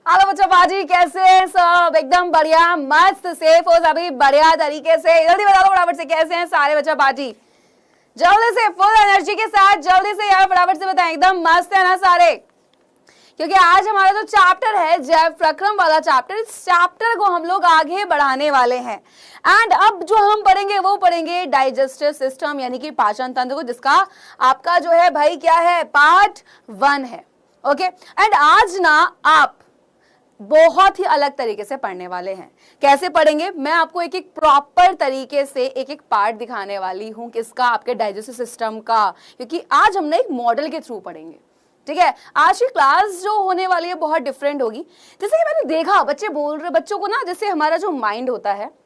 Hello बच्चा बाजी, कैसे हैं सब? एकदम बढ़िया, मस्त, सेफ हो सभी बढ़िया तरीके से। जल्दी बता दो फटाफट से कैसे हैं सारे बच्चा बाजी, जल्दी से फुल एनर्जी के साथ जल्दी से यार फटाफट से बताएं। एकदम मस्त है ना सारे? क्योंकि आज हमारा जो चैप्टर है जैव प्रक्रम वाला चैप्टर, इस चैप्टर को हम लोग आगे बढ़ाने वाले हैं। एंड अब जो हम पढ़ेंगे वो पढ़ेंगे डाइजेस्टिव सिस्टम यानी कि पाचन तंत्र को, जिसका आपका जो है भाई क्या है, पार्ट 1 है। ओके एंड आज ना आप बहुत ही अलग तरीके से पढ़ने वाले हैं। कैसे पढ़ेंगे, मैं आपको एक एक प्रॉपर तरीके से एक एक पार्ट दिखाने वाली हूं किसका, आपके डाइजेस्टिव सिस्टम का, क्योंकि आज हम ना एक मॉडल के थ्रू पढ़ेंगे। ठीक है, आज की क्लास जो होने वाली है बहुत डिफरेंट होगी। जैसे कि मैंने देखा बच्चे बोल रहे, बच्चों को ना जैसे हमारा जो माइंड होता है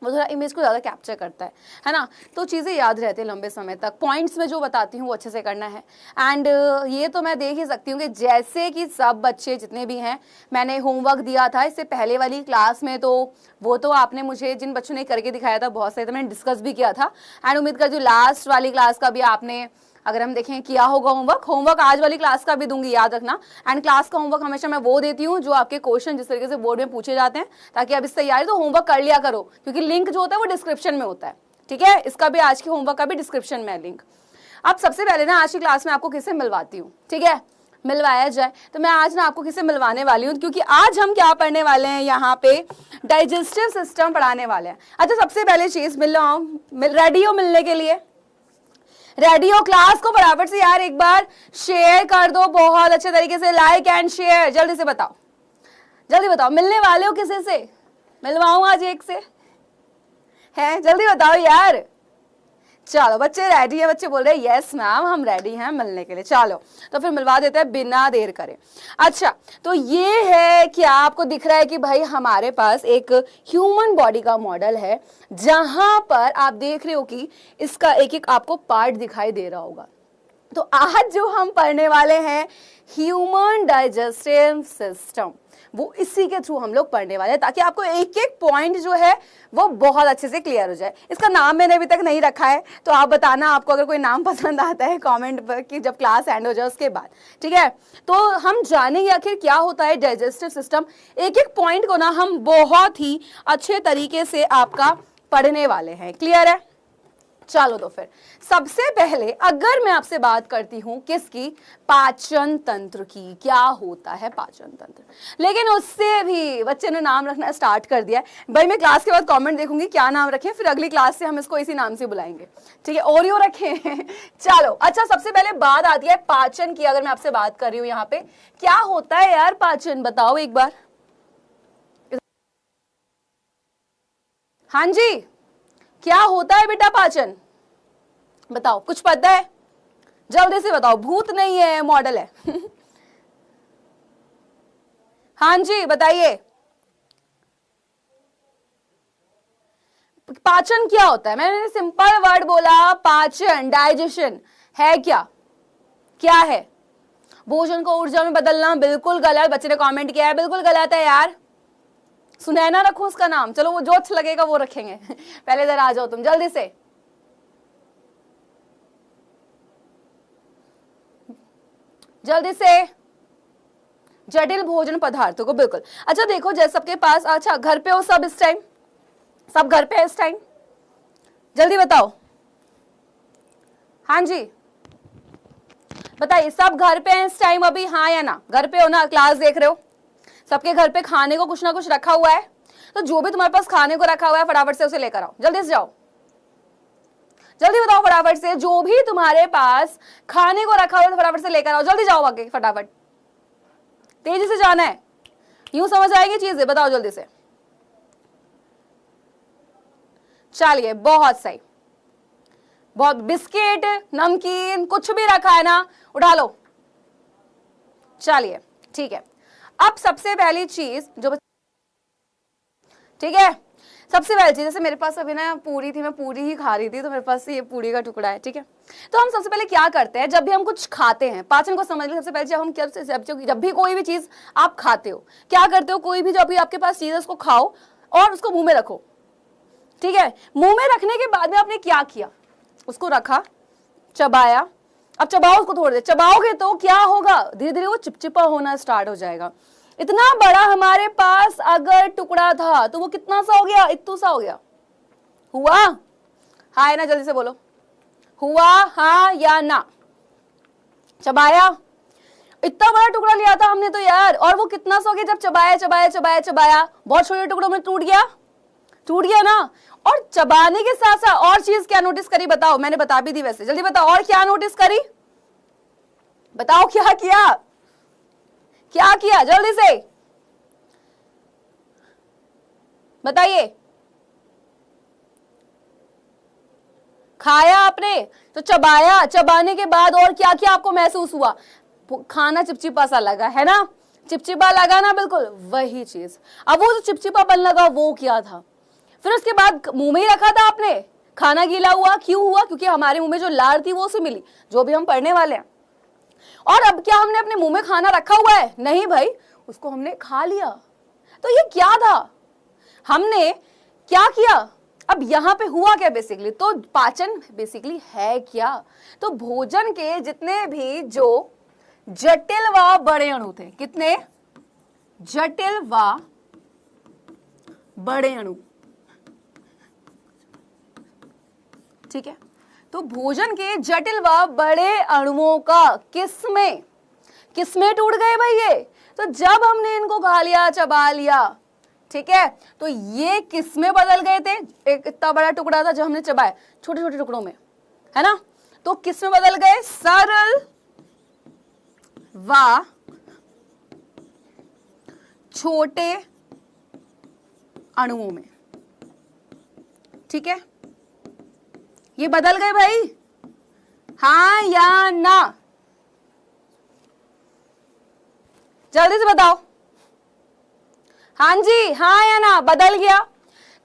वो थोड़ा इमेज को ज़्यादा कैप्चर करता है ना, तो चीज़ें याद रहती है लंबे समय तक। पॉइंट्स में जो बताती हूँ वो अच्छे से करना है। एंड ये तो मैं देख ही सकती हूँ कि जैसे कि सब बच्चे जितने भी हैं, मैंने होमवर्क दिया था इससे पहले वाली क्लास में, तो वो तो आपने मुझे, जिन बच्चों ने करके दिखाया था बहुत सही था, मैंने डिस्कस भी किया था। एंड उम्मीद कर जो लास्ट वाली क्लास का भी आपने, अगर हम देखें, किया होगा होमवर्क आज वाली क्लास का भी दूंगी, याद रखना। एंड क्लास का होमवर्क हमेशा मैं वो देती हूँ जो आपके क्वेश्चन जिस तरीके से बोर्ड में पूछे जाते हैं, ताकि आप इस तैयारी तो होमवर्क कर लिया करो, क्योंकि लिंक जो होता है वो डिस्क्रिप्शन में होता है। ठीक है, इसका भी आज के होमवर्क का भी डिस्क्रिप्शन में है लिंक। अब सबसे पहले ना आज की क्लास में आपको किससे मिलवाती हूँ, ठीक है, मिलवाया जाए तो मैं आज ना आपको किससे मिलवाने वाली हूँ, क्योंकि आज हम क्या पढ़ने वाले हैं, यहाँ पे डाइजेस्टिव सिस्टम पढ़ाने वाले हैं। अच्छा, सबसे पहले चीज रेडी हो मिलने के लिए? रेडी हो? क्लास को बराबर से यार एक बार शेयर कर दो बहुत अच्छे तरीके से, लाइक एंड शेयर। जल्दी से बताओ, जल्दी बताओ, मिलने वाले हो किसी से? मिलवाऊं आज एक से? हैं, जल्दी बताओ यार। चलो बच्चे रेडी है, बच्चे बोल रहे हैं यस मैम हम रेडी हैं मिलने के लिए। चलो तो फिर मिलवा देते हैं बिना देर करे। अच्छा, तो ये है, क्या आपको दिख रहा है कि भाई हमारे पास एक ह्यूमन बॉडी का मॉडल है, जहां पर आप देख रहे हो कि इसका एक एक आपको पार्ट दिखाई दे रहा होगा। तो आज जो हम पढ़ने वाले हैं ह्यूमन डाइजेस्टिव सिस्टम, वो इसी के थ्रू हम लोग पढ़ने वाले हैं, ताकि आपको एक एक पॉइंट जो है वो बहुत अच्छे से क्लियर हो जाए। इसका नाम मैंने अभी तक नहीं रखा है, तो आप बताना आपको अगर कोई नाम पसंद आता है कमेंट पर, कि जब क्लास एंड हो जाए उसके बाद। ठीक है, तो हम जानेंगे आखिर क्या होता है डाइजेस्टिव सिस्टम। एक एक पॉइंट को ना हम बहुत ही अच्छे तरीके से आपका पढ़ने वाले हैं। क्लियर है? चलो तो फिर सबसे पहले अगर मैं आपसे बात करती हूं किसकी, पाचन तंत्र की, क्या होता है पाचन तंत्र। लेकिन उससे भी बच्चे ने नाम रखना स्टार्ट कर दिया है। भाई मैं क्लास के बाद कमेंट देखूंगी क्या नाम रखें, फिर अगली क्लास से हम इसको इसी नाम से बुलाएंगे। ठीक है, ओरियो रखें। चलो अच्छा, सबसे पहले बात आती है पाचन की। अगर मैं आपसे बात कर रही हूं यहाँ पे, क्या होता है यार पाचन, बताओ एक बार। हाँ जी, क्या होता है बेटा पाचन, बताओ, कुछ पता है? जल्दी से बताओ, भूत नहीं है, मॉडल है। हाँ जी बताइए, पाचन क्या होता है? मैंने सिंपल वर्ड बोला, पाचन, डाइजेशन है क्या? क्या है? भोजन को ऊर्जा में बदलना, बिल्कुल गलत। बच्चे ने कमेंट किया है बिल्कुल गलत है यार। सुनैना रखो उसका नाम, चलो वो जो अच्छा लगेगा वो रखेंगे। पहले इधर आ जाओ तुम जल्दी से, जल्दी से। जटिल भोजन पदार्थों को, बिल्कुल। अच्छा देखो, जैसे सबके पास, अच्छा घर पे हो सब इस टाइम, सब घर पे है इस टाइम, जल्दी बताओ। हाँ जी बताइए, सब घर पे हैं इस टाइम अभी, हाँ या ना? घर पे हो ना, क्लास देख रहे हो? सबके घर पे खाने को कुछ ना कुछ रखा हुआ है, तो जो भी तुम्हारे पास खाने को रखा हुआ है फटाफट से उसे लेकर आओ, जल्दी से जाओ, जल्दी बताओ फटाफट से। जो भी तुम्हारे पास खाने को रखा हुआ है फटाफट से लेकर आओ, जल्दी जाओ आगे, फटाफट, तेजी से जाना है, यूं समझ आएगी चीजें, बताओ जल्दी से। चलिए बहुत सही, बहुत। बिस्किट, नमकीन, कुछ भी रखा है ना, उठा लो। चलिए ठीक है, अब सबसे पहली चीज जो, ठीक है, सबसे पहली चीज, जैसे मेरे पास अभी ना पूरी थी, मैं पूरी ही खा रही थी, तो मेरे पास ये पूरी का टुकड़ा है। ठीक है, तो हम सबसे पहले क्या करते हैं, जब भी हम कुछ खाते हैं, पाचन को समझ लें सबसे पहले। जब हम जब भी कोई भी चीज आप खाते हो, क्या करते हो, कोई भी जो भी आपके पास चीज है उसको खाओ और उसको मुंह में रखो। ठीक है, मुंह में रखने के बाद में आपने क्या किया, उसको रखा, चबाया। अब चबाओ उसको, थोड़ी देर चबाओगे तो क्या होगा, धीरे धीरे वो चिपचिपा होना स्टार्ट हो जाएगा। इतना बड़ा हमारे पास अगर टुकड़ा था तो वो कितना सा हो गया, इत्तू सा हो गया। हुआ? हाँ ना, जल्दी से बोलो, हुआ हाँ या ना? चबाया, इतना बड़ा टुकड़ा लिया था हमने तो यार, और वो कितना सा हो गया जब चबाया चबाया चबाया चबाया, बहुत छोटे टुकड़ों में टूट गया ना। और चबाने के साथ साथ और चीज क्या नोटिस करी बताओ? मैंने बता भी दी वैसे, जल्दी बताओ और क्या नोटिस करी, बताओ क्या किया, क्या किया, जल्दी से बताइए। खाया आपने तो चबाया, चबाने के बाद और क्या क्या आपको महसूस हुआ? खाना चिपचिपा सा लगा है ना, चिपचिपा लगा ना, बिल्कुल वही चीज। अब वो जो चिपचिपापन लगा वो क्या था? फिर उसके बाद मुंह में ही रखा था आपने, खाना गीला हुआ, क्यों हुआ? क्योंकि हमारे मुंह में जो लार थी वो उसे मिली, जो भी हम पढ़ने वाले हैं। और अब क्या हमने अपने मुंह में खाना रखा हुआ है? नहीं भाई, उसको हमने खा लिया। तो ये क्या था, हमने क्या किया? अब यहां पे हुआ क्या बेसिकली? तो पाचन बेसिकली है क्या? तो भोजन के जितने भी जो जटिल व बड़े अणु थे, कितने जटिल व बड़े अणु, ठीक है, तो भोजन के जटिल व बड़े अणुओं का किसमें टूट गए भाई ये? तो जब हमने इनको खा लिया, चबा लिया, ठीक है, तो ये किसमें बदल गए थे? एक इतना बड़ा टुकड़ा था जब हमने चबाया, छोटे छोटे टुकड़ों में, है ना, तो किसमें बदल गए? सरल व छोटे अणुओं में, ठीक है, ये बदल गए भाई, हाँ या ना? जल्दी से बताओ, हाँ जी, हाँ या ना? बदल गया।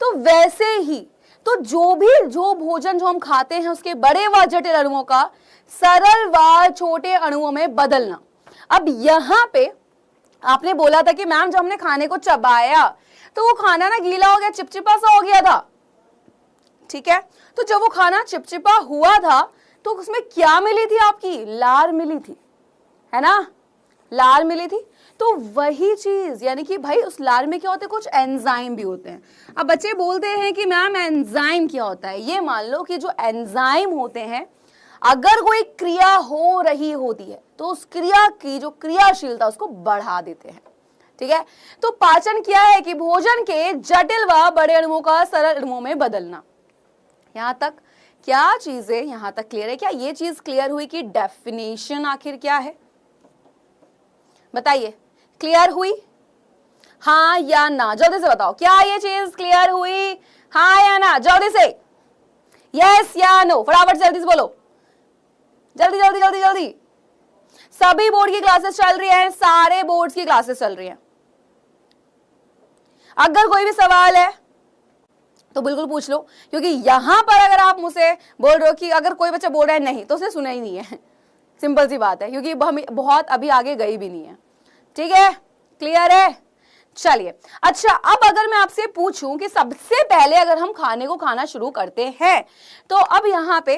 तो वैसे ही तो जो भोजन जो हम खाते हैं उसके बड़े व जटिल अणुओं का सरल व छोटे अणुओं में बदलना। अब यहां पे आपने बोला था कि मैम जब हमने खाने को चबाया तो वो खाना ना गीला हो गया, चिपचिपा सा हो गया था, ठीक है, तो जब वो खाना चिपचिपा हुआ था तो उसमें क्या मिली थी? आपकी लार मिली थी, है ना, लार मिली थी। तो वही चीज, यानी कि भाई उस लार में क्या होते हैं? कुछ एंजाइम भी होते हैं। अब बच्चे बोलते हैं कि मैम एंजाइम क्या होता है? ये मान लो कि जो एंजाइम होते हैं, अगर कोई क्रिया हो रही होती है तो उस क्रिया की जो क्रियाशीलता उसको बढ़ा देते हैं, ठीक है। तो पाचन क्या है कि भोजन के जटिल व बड़े अणुओं का सरल अणुओं में बदलना। यहां तक क्या चीजें यहां तक क्लियर है? क्या ये चीज क्लियर हुई कि डेफिनेशन आखिर क्या है? बताइए, क्लियर हुई? हाँ या ना? जल्दी से बताओ, क्या ये चीज क्लियर हुई? हाँ या ना? जल्दी से, यस या नो, फटाफट जल्दी से बोलो, जल्दी जल्दी जल्दी जल्दी। सभी बोर्ड की क्लासेस चल रही हैं, सारे बोर्ड्स की क्लासेस चल रही हैं। अगर कोई भी सवाल है तो बिल्कुल पूछ लो, क्योंकि यहां पर अगर आप मुझसे बोल रहे हो कि अगर कोई बच्चा बोल रहा है नहीं तो उसने सुना ही नहीं है, सिंपल सी बात है, क्योंकि हम बहुत अभी आगे गई भी नहीं है, ठीक है, क्लियर है? चलिए, अच्छा, अब अगर मैं आपसे पूछूं कि सबसे पहले अगर हम खाने को खाना शुरू करते हैं तो अब यहां पे,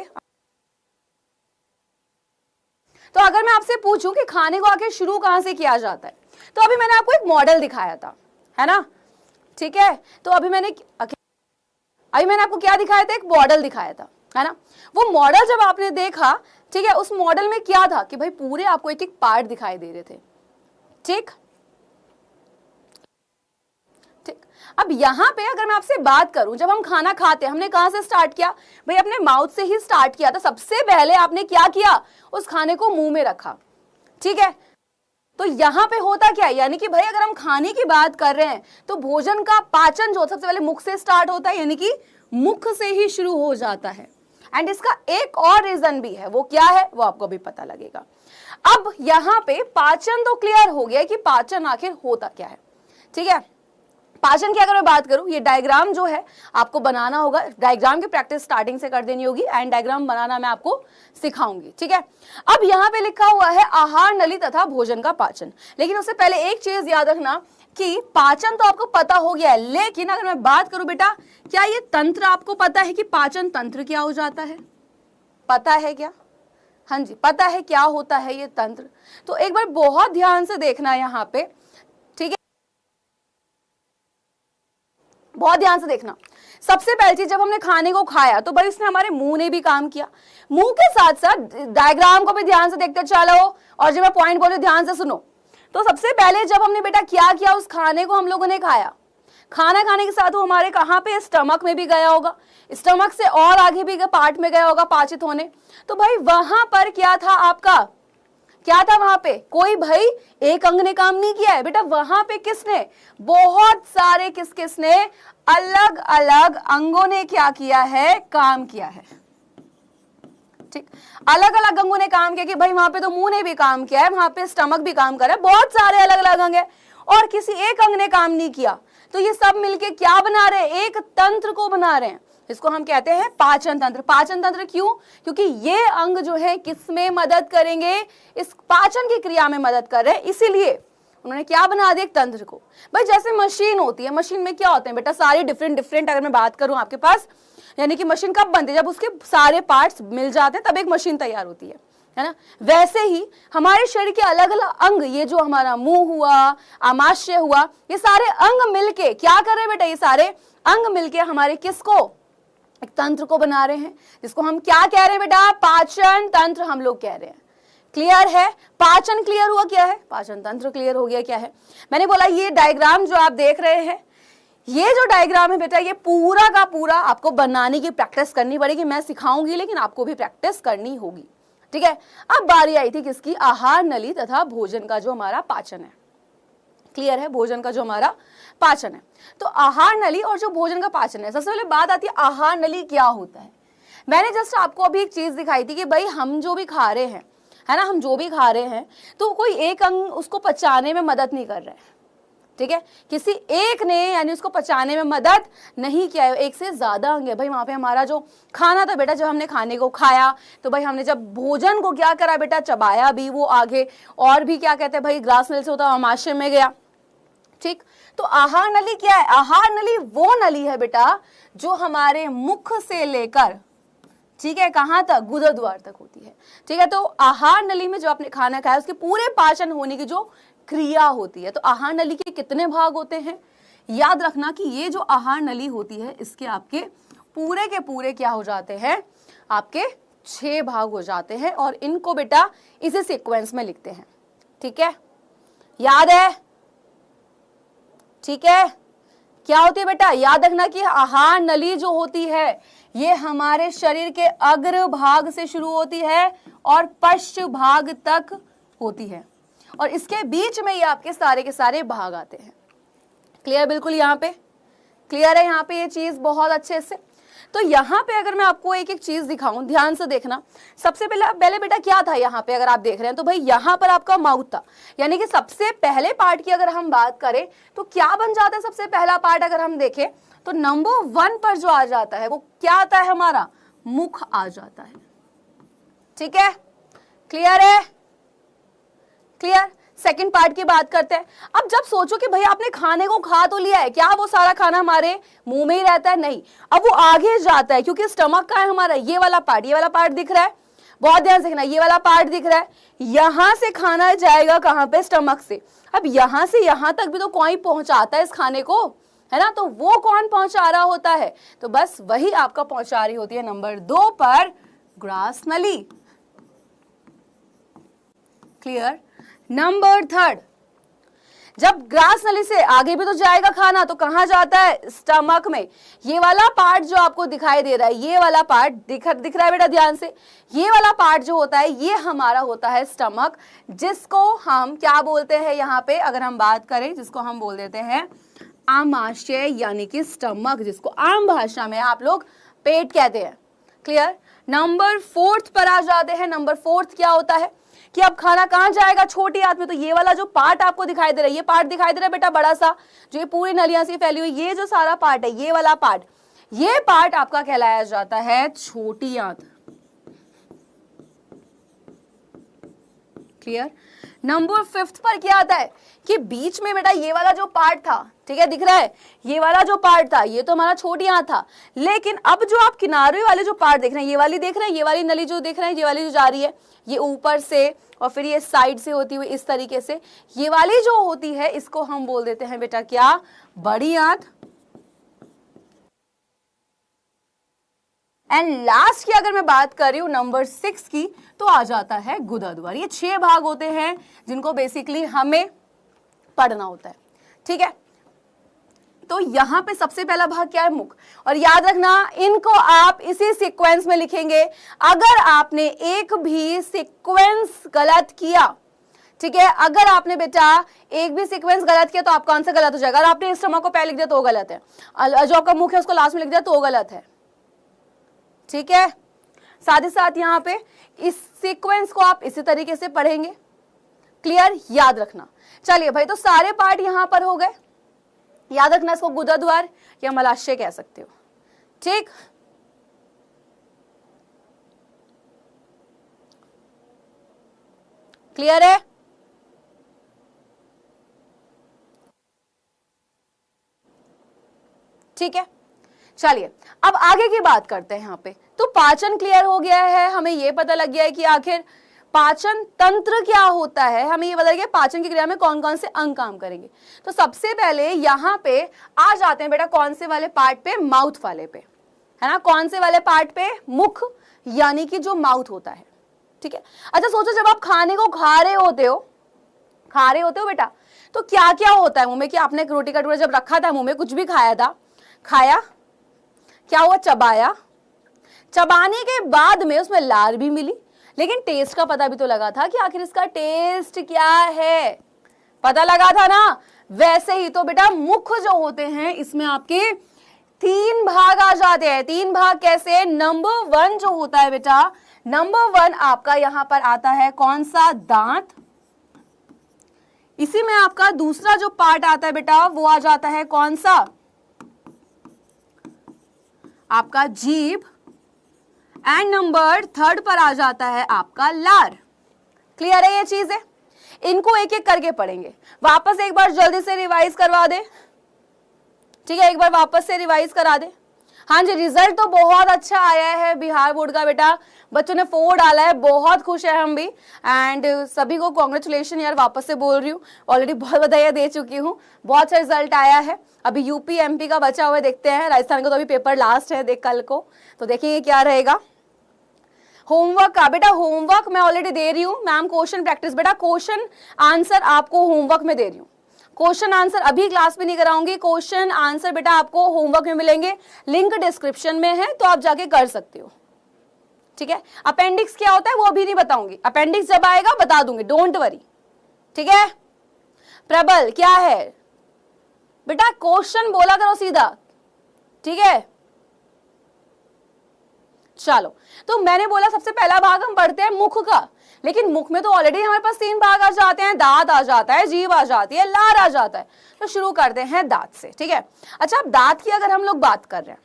तो अगर मैं आपसे पूछूं कि खाने को आखिर शुरू कहां से किया जाता है, तो अभी मैंने आपको एक मॉडल दिखाया था, है ना, ठीक है, तो अभी मैंने आपको क्या दिखाया था? एक मॉडल दिखाया था, है ना। वो मॉडल जब आपने देखा, ठीक है, उस मॉडल में क्या था कि भाई पूरे आपको एक एक पार्ट दिखाई दे रहे थे, ठीक। अब यहां पे अगर मैं आपसे बात करूं, जब हम खाना खाते हैं हमने कहां से स्टार्ट किया? भाई अपने माउथ से ही स्टार्ट किया था। सबसे पहले आपने क्या किया? उस खाने को मुंह में रखा, ठीक है। तो यहां पे होता क्या है, यानी कि भाई अगर हम खाने की बात कर रहे हैं तो भोजन का पाचन जो सबसे पहले मुख से स्टार्ट होता है, यानी कि मुख से ही शुरू हो जाता है। एंड इसका एक और रीजन भी है, वो क्या है वो आपको भी पता लगेगा। अब यहां पे पाचन तो क्लियर हो गया कि पाचन आखिर होता क्या है, ठीक है। पाचन की अगर मैं बात करूं, ये डायग्राम जो है आपको बनाना होगा, डायग्राम की प्रैक्टिस स्टार्टिंग से कर देनी होगी, एंड डायग्राम बनाना मैं आपको सिखाऊंगी, ठीक है। अब यहाँ पे लिखा हुआ है आहार नली तथा भोजन का पाचन, लेकिन उससे पहले एक चीज याद रखना कि पाचन तो आपको पता हो गया है, लेकिन अगर मैं बात करूं बेटा, क्या ये तंत्र आपको पता है कि पाचन तंत्र क्या हो जाता है? पता है क्या? हाँ जी, पता है क्या होता है ये तंत्र? तो एक बार बहुत ध्यान से देखना यहाँ पे, ठीक बहुत ध्यान से देखना। सबसे पहली चीज, जब हमने खाने को खाया तो भाई उसने हमारे मुंह ने भी काम किया। मुंह के साथ साथ डायग्राम को भी ध्यान से देखते चलो, और जब मैं पॉइंट बोलूं ध्यान से सुनो। तो सबसे पहले जब हमने बेटा क्या किया, उस खाने को हम लोगों ने खाया, खाना खाने के साथ वो हमारे कहाँ पे, स्टमक में भी गया होगा, स्टमक से और आगे भी पार्ट में गया होगा पाचित होने। तो भाई वहां पर क्या था आपका, क्या था वहां पे, कोई भाई एक अंग ने काम नहीं किया है बेटा, वहां पे किसने, बहुत सारे किसने अलग अलग अंगों ने क्या किया है, काम किया है। ठीक, अलग अलग अंगों ने काम किया कि भाई वहां पे तो मुंह ने भी काम किया है, वहां पे स्टमक भी काम कर रहा है, बहुत सारे अलग अलग अंग है, और किसी एक अंग ने काम नहीं किया। तो ये सब मिलके क्या बना रहे हैं, एक तंत्र को बना रहे हैं, इसको हम कहते हैं पाचन तंत्र। पाचन तंत्र क्यों, क्योंकि ये अंग जो है किसमें मदद करेंगे, इस पाचन की क्रिया में मदद कर रहे हैं, इसीलिए उन्होंने क्या बना दिया, एक तंत्र को। भाई जैसे मशीन होती है, मशीन में क्या होते हैं बेटा, सारी डिफरेंट अगर मैं बात करूं आपके पास, यानी कि मशीन कब बनती है, जब उसके सारे पार्ट्स मिल जाते हैं तब एक मशीन तैयार होती है ना। वैसे ही हमारे शरीर के अलग अलग अंग, ये जो हमारा मुंह हुआ, आमाशय हुआ, ये सारे अंग मिलके क्या कर रहे हैं बेटा, ये सारे अंग मिलके हमारे किसको, एक तंत्र को बना रहे हैं, जिसको हम क्या कह रहे हैं बेटा, पाचन तंत्र हम लोग कह रहे हैं। क्लियर है, पाचन क्लियर हुआ क्या है, पाचन तंत्र क्लियर हो गया क्या है। मैंने बोला ये डायग्राम जो आप देख रहे हैं, ये जो डायग्राम है बेटा, ये पूरा का पूरा आपको बनाने की प्रैक्टिस करनी पड़ेगी। मैं सिखाऊंगी लेकिन आपको भी प्रैक्टिस करनी होगी, ठीक है। अब बारी आई थी किसकी, आहार नली तथा भोजन का जो हमारा पाचन है। क्लियर है, भोजन का जो हमारा पाचन है। तो आहार नली और जो भोजन का पाचन है, सबसे पहले बात आती है आहार नली क्या होता है। मैंने जस्ट आपको अभी एक चीज दिखाई थी कि भाई हम जो भी खा रहे हैं, है ना, हम जो भी खा रहे हैं, तो कोई एक अंग उसको पचाने में मदद नहीं कर रहा है, ठीक है, किसी एक ने यानी उसको पचाने में मदद नहीं किया है, एक से ज्यादा अंग है। भाई वहां पे हमारा जो खाना था बेटा, जब हमने खाने को खाया तो भाई हमने जब भोजन को क्या करा बेटा, चबाया भी, वो आगे और भी क्या कहते हैं भाई, ग्रास नली से होता है आमाशय में गया। ठीक, तो आहार नली क्या है, आहार नली वो नली है बेटा जो हमारे मुख से लेकर, ठीक है, कहां तक, गुदर द्वार तक होती है। ठीक है, तो आहार नली में जो आपने खाना खाया उसके पूरे पाचन होने की जो क्रिया होती है। तो आहार नली के कितने भाग होते हैं, याद रखना कि ये जो आहार नली होती है इसके आपके पूरे के पूरे क्या हो जाते हैं, आपके 6 भाग हो जाते हैं, और इनको बेटा इसी सीक्वेंस में लिखते हैं। ठीक है, याद है, ठीक है, क्या होती है बेटा, याद रखना कि आहार नली जो होती है ये हमारे शरीर के अग्र भाग से शुरू होती है और पश्च भाग तक होती है, और इसके बीच में ये आपके सारे के सारे भाग आते हैं। क्लियर, बिल्कुल यहाँ पे क्लियर है, यहाँ पे ये चीज बहुत अच्छे से। तो यहाँ पे अगर मैं आपको एक एक चीज दिखाऊं, ध्यान से देखना। सबसे पहले बेटा क्या था यहाँ पे, अगर आप देख रहे हैं तो भाई यहाँ पर आपका माउथ था, यानी कि सबसे पहले पार्ट की अगर हम बात करें तो क्या बन जाता है, सबसे पहला पार्ट अगर हम देखें तो नंबर 1 पर जो आ जाता है वो क्या आता है, हमारा मुख आ जाता है। ठीक है, क्लियर है, क्लियर। सेकंड पार्ट की बात करते हैं। अब जब सोचो कि भाई आपने खाने को खा तो लिया है, क्या वो सारा खाना हमारे मुंह में ही रहता है, नहीं, अब वो आगे जाता है, क्योंकि स्टमक का है हमारा ये वाला पार्ट दिख रहा है, बहुत ध्यान से देखना, ये वाला पार्ट दिख रहा है, यहां से खाना जाएगा कहां पे, स्टमक से। अब यहां से यहां तक भी तो कोई पहुंचाता है इस खाने को, है ना, तो वो कौन पहुंचा रहा होता है, तो बस वही आपका पहुंचा रही होती है नंबर 2 पर ग्रास नली। क्लियर। नंबर 3, जब ग्रास नली से आगे भी तो जाएगा खाना, तो कहां जाता है, स्टमक में। ये वाला पार्ट जो आपको दिखाई दे रहा है, ये वाला पार्ट दिख रहा है बेटा, ध्यान से, ये वाला पार्ट जो होता है ये हमारा होता है स्टमक, जिसको हम क्या बोलते हैं यहाँ पे, अगर हम बात करें, जिसको हम बोल देते हैं आमाशय, यानी कि स्टमक, जिसको आम भाषा में आप लोग पेट कहते हैं। क्लियर। नंबर 4 पर आ जाते हैं। नंबर 4 क्या होता है कि अब खाना कहां जाएगा, छोटी आंत में। तो ये वाला जो पार्ट आपको दिखाई दे रहा है, ये पार्ट दिखाई दे रहा है बेटा बड़ा सा, जो ये पूरी नलियां से फैली हुई, ये जो सारा पार्ट है, ये वाला पार्ट, ये पार्ट आपका कहलाया जाता है छोटी आंत। क्लियर। नंबर 5 पर क्या आता है कि बीच में बेटा ये वाला जो पार्ट था, ठीक है, दिख रहा है, ये वाला जो पार्ट था ये तो हमारा छोटी आंत था, लेकिन अब जो आप किनारे वाले जो पार्ट देख रहे हैं, ये वाली देख रहे हैं, ये वाली नली जो देख रहे हैं, ये वाली जो जा रही है, ये ऊपर से और फिर ये साइड से होती हुई इस तरीके से, ये वाली जो होती है इसको हम बोल देते हैं बेटा क्या, बड़ी आंत। एंड लास्ट की अगर मैं बात कर रही हूं नंबर 6 की, तो आ जाता है गुदाद्वार। ये 6 भाग होते हैं जिनको बेसिकली हमें पढ़ना होता है, ठीक है। तो यहां पे सबसे पहला भाग क्या है? मुख। और याद रखना इनको आप इसी सीक्वेंस में लिखेंगे। अगर आपने एक भी सीक्वेंस गलत किया, ठीक है, अगर आपने बेटा एक भी सीक्वेंस गलत किया तो आपका आंसर गलत हो जाएगा। अगर आपने स्टमक को पहले लिख दिया तो गलत है, जो आपका मुख है उसको लास्ट में लिख दिया तो गलत है, ठीक है। साथ ही साथ यहाँ पे इस सीक्वेंस को आप इसी तरीके से पढ़ेंगे। क्लियर? याद रखना। चलिए भाई, तो सारे पार्ट यहां पर हो गए। याद रखना इसको गुदाद्वार या मलाशय कह सकते हो, ठीक। क्लियर है? ठीक है, चलिए अब आगे की बात करते हैं। यहां पे तो पाचन क्लियर हो गया है, हमें यह पता लग गया है कि आखिर पाचन तंत्र क्या होता है, हमें ये बता गया पाचन की क्रिया में कौन कौन से अंग काम करेंगे। तो सबसे पहले यहाँ पे आ जाते हैं बेटा कौन से वाले पार्ट पे? माउथ वाले पे, है ना। कौन से वाले पार्ट पे? मुख, यानी कि जो माउथ होता है, ठीक है। अच्छा सोचो, जब आप खाने को खा रहे होते हो बेटा, तो क्या क्या होता है मुंह में? कि आपने एक रोटी का टुकड़ा जब रखा था मुंह में, कुछ भी खाया था, खाया, क्या हुआ? चबाया। चबाने के बाद में उसमें लार भी मिली, लेकिन टेस्ट का पता भी तो लगा था कि आखिर इसका टेस्ट क्या है, पता लगा था ना। वैसे ही तो बेटा मुख जो होते हैं इसमें आपके 3 भाग आ जाते हैं। 3 भाग कैसे? नंबर 1 जो होता है बेटा, नंबर 1 आपका यहां पर आता है कौन सा? दांत। इसी में आपका दूसरा जो पार्ट आता है बेटा वो आ जाता है कौन सा? आपका जीभ। एंड नंबर 3 पर आ जाता है आपका लार। क्लियर है ये चीज है? इनको एक एक करके पढ़ेंगे। वापस एक बार जल्दी से रिवाइज करवा दे, ठीक है, एक बार वापस से रिवाइज करा दे। हाँ जी, रिजल्ट तो बहुत अच्छा आया है बिहार बोर्ड का बेटा, बच्चों ने 4 डाला है, बहुत खुश है हम भी। एंड सभी को कॉन्ग्रेचुलेशन यार, वापस से बोल रही हूँ, ऑलरेडी बहुत बधाइयाँ दे चुकी हूँ, बहुत अच्छा रिजल्ट आया है। अभी यूपी एमपी का बचा हुआ देखते हैं, राजस्थान का तो अभी पेपर लास्ट है, देख कल को, तो देखेंगे क्या रहेगा। होमवर्क का बेटा, होमवर्क मैं ऑलरेडी दे रही हूँ मैम। क्वेश्चन प्रैक्टिस बेटा, क्वेश्चन आंसर आपको होमवर्क में दे रही हूँ। क्वेश्चन आंसर अभी क्लास में नहीं कराऊंगी, क्वेश्चन आंसर बेटा आपको होमवर्क में मिलेंगे, लिंक डिस्क्रिप्शन में है, तो आप जाके कर सकते हो, ठीक है। अपेंडिक्स क्या होता है वो अभी नहीं बताऊंगी, अपेंडिक्स जब आएगा बता दूंगी, डोंट वरी, ठीक है। प्रबल क्या है बेटा? क्वेश्चन बोला करो सीधा, ठीक है। चलो, तो मैंने बोला सबसे पहला भाग हम पढ़ते हैं मुख का, लेकिन मुख में तो ऑलरेडी हमारे पास 3 भाग आ जाते हैं, दांत आ जाता है, जीभ आ जाती है, लार आ जाता है। तो शुरू करते हैं दांत से, ठीक है। अच्छा, अब दांत की अगर हम लोग बात कर रहे हैं,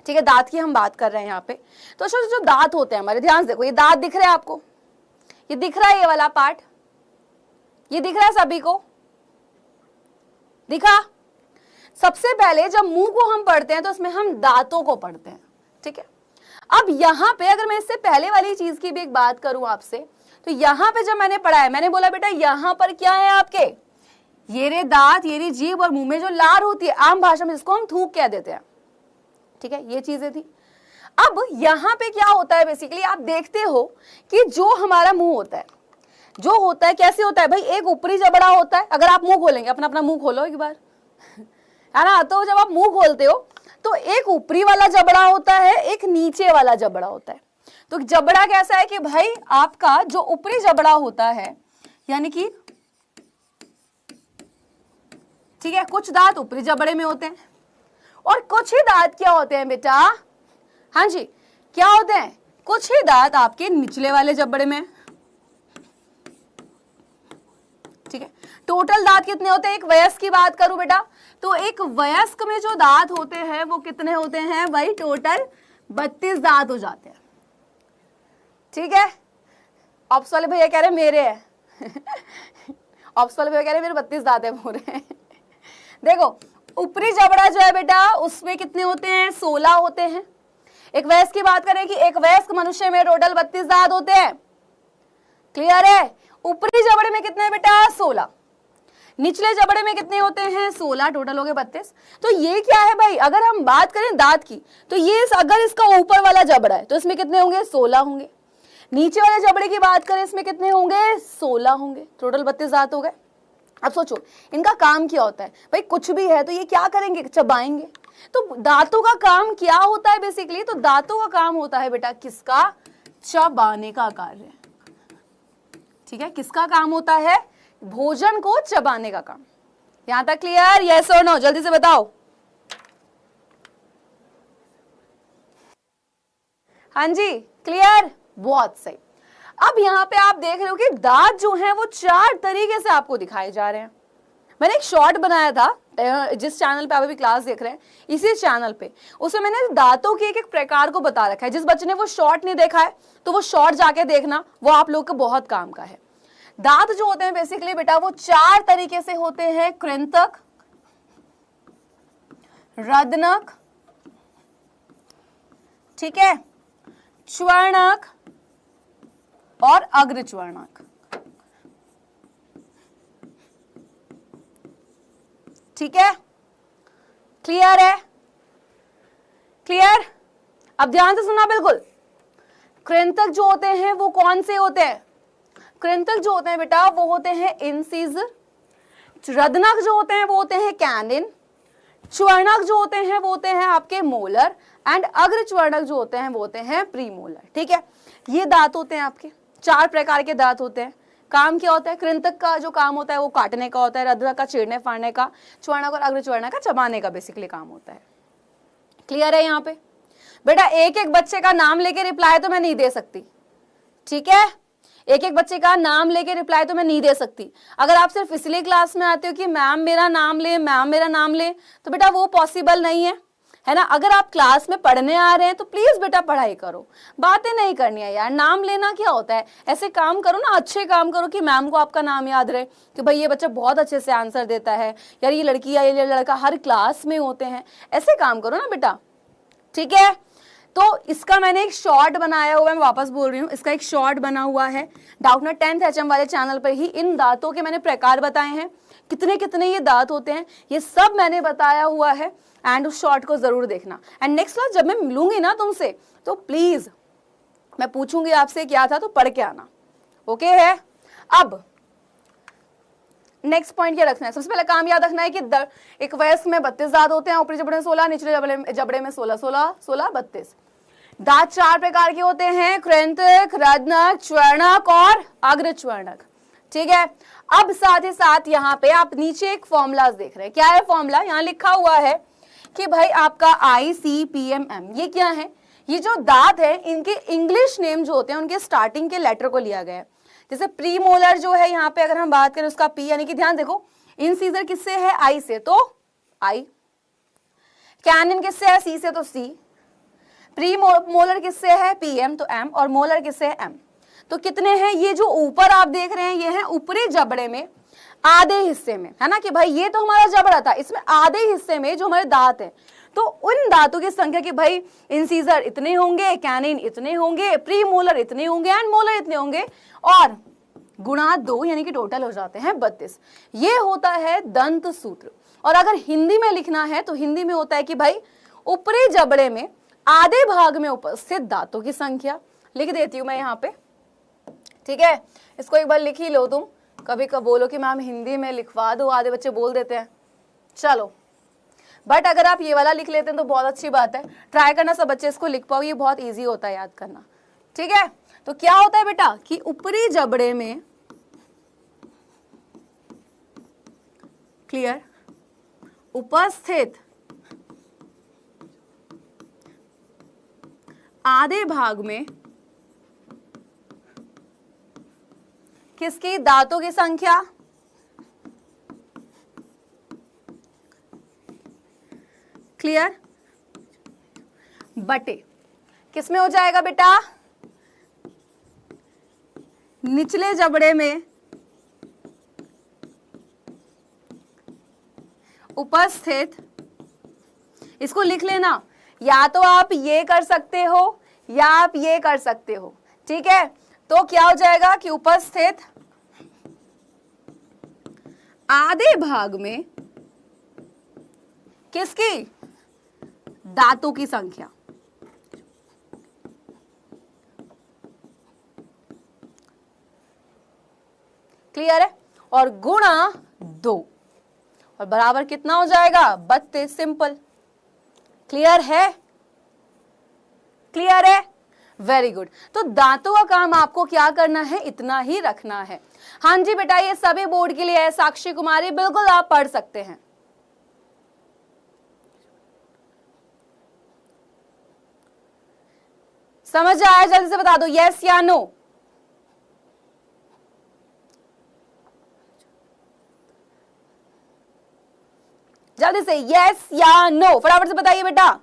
ठीक है, दांत की हम बात कर रहे हैं यहाँ पे, तो जो दांत होते हैं हमारे, ध्यान से देखो, ये दांत दिख रहा है आपको, ये दिख रहा है, ये वाला पार्ट, ये दिख रहा है सभी को, दिखा? सबसे पहले जब मुंह को हम पढ़ते हैं तो इसमें हम दांतों को पढ़ते हैं, ठीक है। अब यहां पे अगर मैं इससे पहले वाली चीज की भी एक बात करूं आपसे, तो यहां पे जब मैंने पढ़ा है, मैंने बोला बेटा यहां पर क्या है आपके? ये रे दांत, ये रे जीभ, और मुंह में जो लार होती है, आम भाषा में जिसको हम थूक कह देते हैं, ठीक है, ये चीजें थी। अब यहां पे क्या होता है बेसिकली, आप देखते हो कि जो हमारा मुंह होता है, जो होता है कैसे होता है भाई? एक ऊपरी जबड़ा होता है। अगर आप मुंह खोलेंगे, अपना मुंह खोलो एक बार, है ना, तो जब आप मुंह खोलते हो तो एक ऊपरी वाला जबड़ा होता है, एक नीचे वाला जबड़ा होता है। तो जबड़ा कैसा है कि भाई आपका जो ऊपरी जबड़ा होता है, यानी कि ठीक है, कुछ दांत ऊपरी जबड़े में होते हैं और कुछ ही दांत क्या होते हैं बेटा? हाँ जी, क्या होते हैं? कुछ ही दांत आपके निचले वाले जबड़े में, ठीक है। टोटल दांत कितने होते हैं? एक वयस्क की बात करूं बेटा, तो एक वयस्क में जो दांत होते हैं वो कितने होते हैं भाई? टोटल 32 दांत हो जाते हैं, ठीक है। ऑप्स वाले भैया कह रहे हैं मेरे हैं ऑप्स वाले भैया कह रहे हैं मेरे 32 दांत है पूरे देखो, ऊपरी जबड़ा जो है बेटा उसमें कितने होते हैं? 16 होते हैं। एक वयस्क की बात करें कि एक वयस्क मनुष्य में टोटल 32 दांत होते हैं, क्लियर है। ऊपरी जबड़े में कितने बेटा? 16। निचले जबड़े में कितने होते हैं 16, टोटल हो गए 32। तो ये क्या है भाई, अगर हम बात करें दांत की तो ये अगर इसका ऊपर वाला जबड़ा है तो इसमें कितने होंगे 16 होंगे, नीचे वाले जबड़े की बात करें इसमें कितने होंगे 16 होंगे, टोटल 32 दांत हो गए। अब सोचो इनका काम क्या होता है भाई, कुछ भी है तो ये क्या करेंगे, चबाएंगे। तो दांतों का काम क्या होता है बेसिकली, तो दांतों का काम होता है बेटा किसका, चबाने का कार्य। ठीक है, किसका काम होता है, भोजन को चबाने का काम। यहां तक क्लियर, यस और नो, जल्दी से बताओ। हाँ जी क्लियर, बहुत सही। अब यहाँ पे आप देख रहे हो कि दांत जो हैं वो 4 तरीके से आपको दिखाए जा रहे हैं। मैंने एक शॉर्ट बनाया था, जिस चैनल पे आप अभी क्लास देख रहे हैं इसी चैनल पे, उसमें मैंने दांतों के एक एक प्रकार को बता रखा है। जिस बच्चे ने वो शॉर्ट नहीं देखा है तो वो शॉर्ट जाके देखना, वो आप लोग को बहुत काम का है। दांत जो होते हैं बेसिकली बेटा वो 4 तरीके से होते हैं, कृंतक, रदनक, ठीक है, च्वर्णक और अग्रच्वर्णक। ठीक है, क्लियर है, क्लियर। अब ध्यान से सुनना बिल्कुल। कृंतक जो होते हैं वो कौन से होते हैं, कृंतक जो होते हैं बेटा वो होते हैं इंसिजर, रदनक जो होते हैं वो होते हैं कैनिन, च्वर्णक जो होते हैं वो होते हैं आपके मोलर, एंड अग्रच्वर्णक जो होते हैं वो होते हैं प्रीमोलर। ठीक है, ये दांत होते हैं आपके, 4 प्रकार के दांत होते हैं। काम क्या होता है, कृंतक का जो काम होता है वो काटने का होता है, रदनक का चीरने फाड़ने का, च्वर्णक और अग्रच्वर्णक का चबाने का बेसिकली काम होता है। क्लियर है यहाँ पे बेटा। एक एक बच्चे का नाम लेके रिप्लाई तो मैं नहीं दे सकती, ठीक है, एक एक बच्चे का नाम लेके रिप्लाई तो मैं नहीं दे सकती। अगर आप सिर्फ इसलिए क्लास में आते हो कि मैम मेरा नाम ले, मैम मेरा नाम ले, तो बेटा वो पॉसिबल नहीं है ना। अगर आप क्लास में पढ़ने आ रहे हैं तो प्लीज बेटा पढ़ाई करो, बातें नहीं करनी है यार। नाम लेना क्या होता है, ऐसे काम करो ना, अच्छे काम करो कि मैम को आपका नाम याद रहे कि भाई ये बच्चा बहुत अच्छे से आंसर देता है, यार ये लड़की या ये लड़का हर क्लास में होते हैं, ऐसे काम करो ना बेटा। ठीक है, तो इसका मैंने एक शॉर्ट बनाया हुआ है, मैं वापस बोल रही हूँ, इसका एक शॉर्ट बना हुआ है डाउटनेट 10th HM वाले चैनल पर ही। इन दांतों के मैंने प्रकार बताए हैं, कितने कितने ये दांत होते हैं, ये सब मैंने बताया हुआ है। एंड उस शॉर्ट को जरूर देखना। एंड नेक्स्ट क्लास जब मैं मिलूंगी ना तुमसे तो प्लीज मैं पूछूंगी आपसे क्या था, तो पढ़ के आना, ओके है। अब नेक्स्ट पॉइंट क्या रखना है, सबसे पहले काम याद रखना है कि एक वयस्क में 32 दांत होते हैं, ऊपरी जबड़े में 16, निचले जबड़े में 16, 16, 16, 32। दांत 4 प्रकार के होते हैं, कृंतक, रदनक, च्वर्णक और अग्रच्वर्णक। ठीक है, अब साथ ही साथ यहाँ पे आप नीचे एक फॉर्मूला देख रहे हैं, क्या है फॉर्मूला, यहाँ लिखा हुआ है कि भाई आपका ICPMM, ये क्या है, ये जो दांत है इनके इंग्लिश नेम जो होते हैं उनके स्टार्टिंग के लेटर को लिया गया है। जैसे प्रीमोलर जो है यहाँ पे अगर हम बात करें उसका P, यानी कि ध्यान देखो इंसीजर किससे है I से, तो I, कैनिन किससे है C से, तो C, प्रीमोलर किससे है PM, तो M, और मोलर किससे है M। तो कितने हैं, ये जो ऊपर आप देख रहे हैं ये है ऊपरी जबड़े में आधे हिस्से में, है ना, कि भाई ये तो हमारा जबड़ा था, इसमें आधे हिस्से में जो हमारे दांत है, तो उन दांतों की संख्या कि भाई इंसीजर इतने होंगे, कैनिन इतने होंगे, प्रीमोलर इतने होंगे एंड मोलर इतने होंगे, और गुणा 2 यानी कि टोटल हो जाते हैं 32। ये होता है दंत सूत्र। और अगर हिंदी में लिखना है तो हिंदी में होता है कि भाई ऊपरी जबड़े में आधे भाग में उपस्थित दांतों की संख्या। लिख देती हूं मैं यहाँ पे, ठीक है, इसको एक बार लिख ही लो तुम। कभी कभी बोलो कि मैम हिंदी में लिखवा दो, आधे बच्चे बोल देते हैं, चलो, बट अगर आप ये वाला लिख लेते हैं तो बहुत अच्छी बात है। ट्राई करना सब बच्चे इसको लिख पाओ, ये बहुत इजी होता है याद करना। ठीक है, तो क्या होता है बेटा कि ऊपरी जबड़े में, क्लियर, उपस्थित आधे भाग में किसकी, दांतों की संख्या, क्लियर, बटे किसमें हो जाएगा बेटा, निचले जबड़े में उपस्थित, इसको लिख लेना, या तो आप ये कर सकते हो या आप ये कर सकते हो। ठीक है, तो क्या हो जाएगा कि उपस्थित आधे भाग में किसकी? दांतों की संख्या। क्लियर है? और गुणा 2 और बराबर कितना हो जाएगा? 32। सिंपल। क्लियर है? क्लियर है? Very good. तो दांतों का काम आपको क्या करना है? इतना ही रखना है। हाँ जी बेटा, ये सभी बोर्ड के लिए है। साक्षी कुमारी, बिल्कुल आप पढ़ सकते हैं। समझ आया? जल्दी से बता दो यस या नो। जल्दी से यस या नो फटाफट से बताइए बेटा।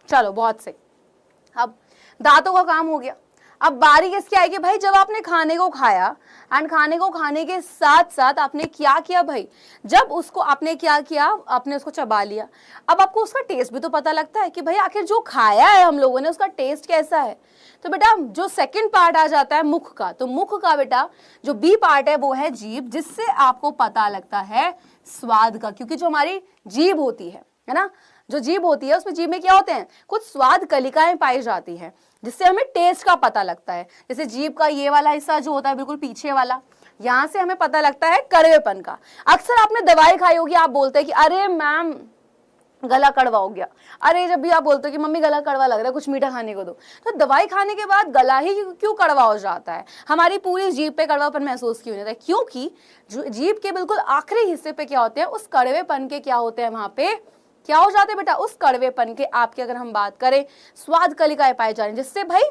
चलो बहुत सही। अब दांतों का काम हो गया। अब बारी किसकी आएगी भाई? जब आपने खाने को खाया एंड खाने को खाने के साथ साथ आपने क्या किया भाई? जब उसको आपने क्या किया? आपने उसको चबा लिया। अब आपको उसका टेस्ट भी तो पता लगता है कि भाई आखिर जो खाया है हम लोगों ने उसका टेस्ट कैसा है। तो बेटा जो सेकंड पार्ट आ जाता है मुख का, तो मुख का बेटा जो बी पार्ट है वो है जीभ, जिससे आपको पता लगता है स्वाद का। क्योंकि जो हमारी जीभ होती है ना, जो जीभ होती है उसमें जीभ में क्या होते हैं? कुछ स्वाद कलिकाएं पाई जाती हैं जिससे हमें टेस्ट का पता लगता है। जैसे जीभ का ये वाला हिस्सा जो होता है बिल्कुल पीछे वाला, यहां से हमें पता लगता है कड़वेपन का। अक्सर आपने दवाई खाई होगी, आप बोलते हैं कि अरे मैम गला कड़वा हो गया। अरे जब भी आप बोलते हो कि मम्मी गला कड़वा लग रहा है, कुछ मीठा खाने को दो, तो दवाई खाने के बाद गला ही क्यों कड़वा हो जाता है? हमारी पूरी जीभ पे कड़वापन महसूस क्यों होता है? क्योंकि जीभ के बिल्कुल आखिरी हिस्से पे क्या होते हैं? उस कड़वेपन के क्या होते हैं? वहां पे क्या हो जाते हैं बेटा? उस कड़वेपन के आपके अगर हम बात करें स्वाद कलिकाएं पाए जा रही हैं, जिससे भाई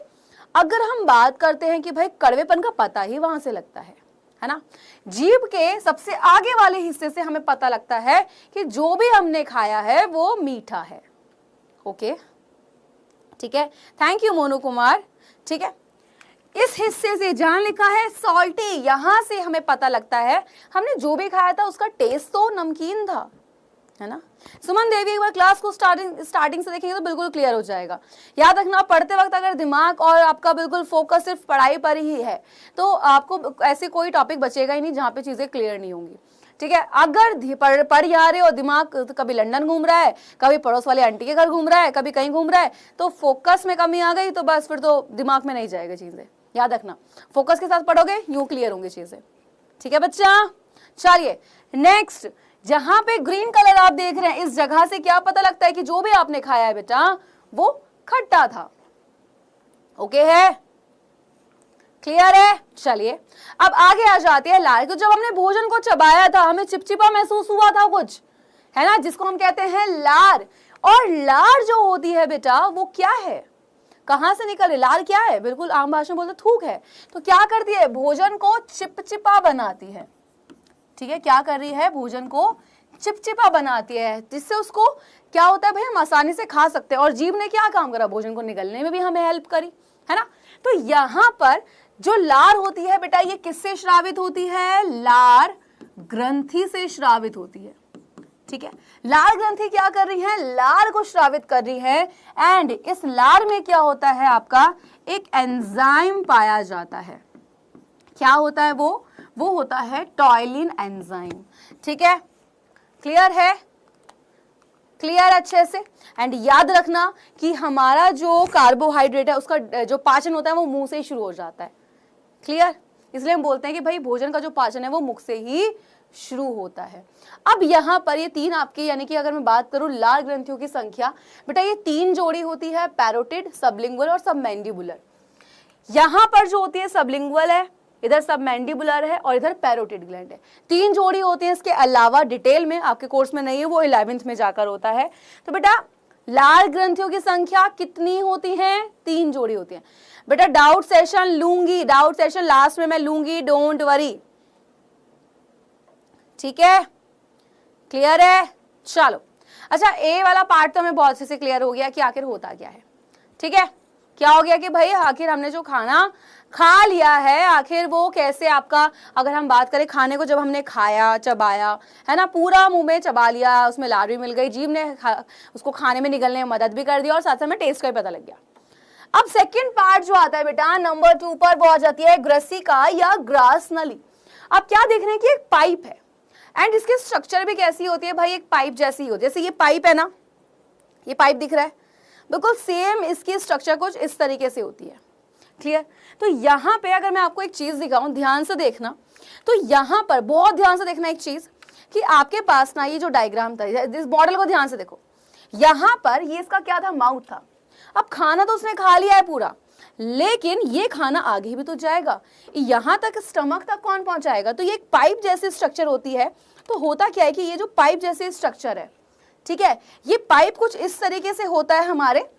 अगर हम बात करते हैं कि भाई कड़वेपन का पता ही वहां से लगता है ना। जीभ के सबसे आगे वाले हिस्से से हमें पता लगता है कि जो भी हमने खाया है वो मीठा है। ओके ठीक है, थैंक यू मोनू कुमार। ठीक है, इस हिस्से से जहां लिखा है सॉल्टी, यहां से हमें पता लगता है हमने जो भी खाया था उसका टेस्ट तो नमकीन था, है ना। सुमन देवी, एक बार क्लास को स्टार्टिंग से देखेंगे तो बिल्कुल क्लियर हो जाएगा। याद रखना, पढ़ते वक्त अगर दिमाग और आपका बिल्कुल फोकस सिर्फ पढ़ाई पर ही है तो आपको ऐसे कोई टॉपिक बचेगा ही नहीं जहां पे चीजें क्लियर नहीं होंगी। ठीक है, अगर पढ़ जा रहे हो, दिमाग कभी लंदन घूम रहा है, कभी पड़ोस वाले आंटी के घर घूम रहा है, कभी कहीं घूम रहा है, तो फोकस में कमी आ गई तो बस फिर तो दिमाग में नहीं जाएगा चीजें। याद रखना, फोकस के साथ पढ़ोगे यूं क्लियर होंगी चीजें। ठीक है बच्चा, चलिए नेक्स्ट। जहां पे ग्रीन कलर आप देख रहे हैं, इस जगह से क्या पता लगता है कि जो भी आपने खाया है बेटा वो खट्टा था। ओके है, क्लियर है। चलिए अब आगे आ जाते हैं लार। तो जब हमने भोजन को चबाया था हमें चिपचिपा महसूस हुआ था कुछ, है ना, जिसको हम कहते हैं लार। और लार जो होती है बेटा वो क्या है? कहां से निकल रही? लार क्या है? बिल्कुल आम भाषा में बोलते थूक है। तो क्या करती है? भोजन को चिपचिपा बनाती है। ठीक है, क्या कर रही है? भोजन को चिपचिपा बनाती है, जिससे उसको क्या होता है भाई हम आसानी से खा सकते हैं। और जीभ ने क्या काम करा? भोजन को निगलने में भी हमें हेल्प करी, है ना। तो यहां पर जो लार होती है बेटा ये किससे श्रावित होती है? लार ग्रंथि से श्रावित होती है। ठीक है, लार ग्रंथि क्या कर रही है? लार को श्रावित कर रही है। एंड इस लार में क्या होता है? आपका एक एंजाइम पाया जाता है। क्या होता है वो होता है टॉयलिन एंजाइम। ठीक है, क्लियर है? क्लियर अच्छे से। एंड याद रखना कि हमारा जो कार्बोहाइड्रेट है उसका जो पाचन होता है वो मुंह से ही शुरू हो जाता है। क्लियर? इसलिए हम बोलते हैं कि भाई भोजन का जो पाचन है वो मुख से ही शुरू होता है। अब यहां पर ये तीन आपके, यानी कि अगर मैं बात करूं लार ग्रंथियों की संख्या, बेटा ये तीन जोड़ी होती है, पैरोटिड, सबलिंगुअल और सबमैंडिबुलर। यहां पर जो होती है सबलिंगुअल है, इधर सबमैंडिबुलर है और इधर पैरोटिड ग्लैंड है। तीन जोड़ी होती है। इसके अलावा डिटेल में आपके कोर्स में नहीं है, वो 11th में जाकर होता है। तो बेटा लार ग्रंथियों की संख्या कितनी होती है? तीन जोड़ी होती है। बेटा डाउट सेशन लूंगी, डाउट सेशन लास्ट में मैं लूंगी, डोंट वरी। ठीक है, क्लियर है? चलो अच्छा, ए वाला पार्ट तो हमें बहुत अच्छे से क्लियर हो गया कि आखिर होता क्या है। ठीक है, क्या हो गया कि भाई आखिर हमने जो खाना खा लिया है, आखिर वो कैसे आपका, अगर हम बात करें खाने को, जब हमने खाया, चबाया, है ना, पूरा मुंह में चबा लिया, उसमें लार भी मिल गई, जीभ ने उसको खाने में निगलने में मदद भी कर दी और साथ साथ में टेस्ट का भी पता लग गया। अब सेकंड पार्ट जो आता है बेटा नंबर 2 पर, वो आ जाती है ग्रसिका या ग्रास नली। अब क्या देख रहे हैं कि एक पाइप है एंड इसकी स्ट्रक्चर भी कैसी होती है भाई, एक पाइप जैसी होती है। जैसे ये पाइप है ना, ये पाइप दिख रहा है, बिल्कुल सेम इसकी स्ट्रक्चर कुछ इस तरीके से होती है। क्लियर? तो यहाँ पे अगर मैं आपको एक चीज दिखाऊं, ध्यान से देखना, तो यहाँ पर बहुत ध्यान से देखना एक चीज कि आपके पास ना ये जो डायग्राम था, इस मॉडल को ध्यान से देखो, यहाँ पर ये इसका क्या था, माउथ था। अब खाना तो उसने खा लिया है पूरा, लेकिन ये खाना आगे भी तो जाएगा, यहाँ तक स्टमक तक कौन पहुंचाएगा? तो ये एक पाइप जैसी स्ट्रक्चर होती है। तो होता क्या है कि ये जो पाइप जैसी स्ट्रक्चर है, ठीक है, ये पाइप कुछ इस तरीके से होता है हमारे,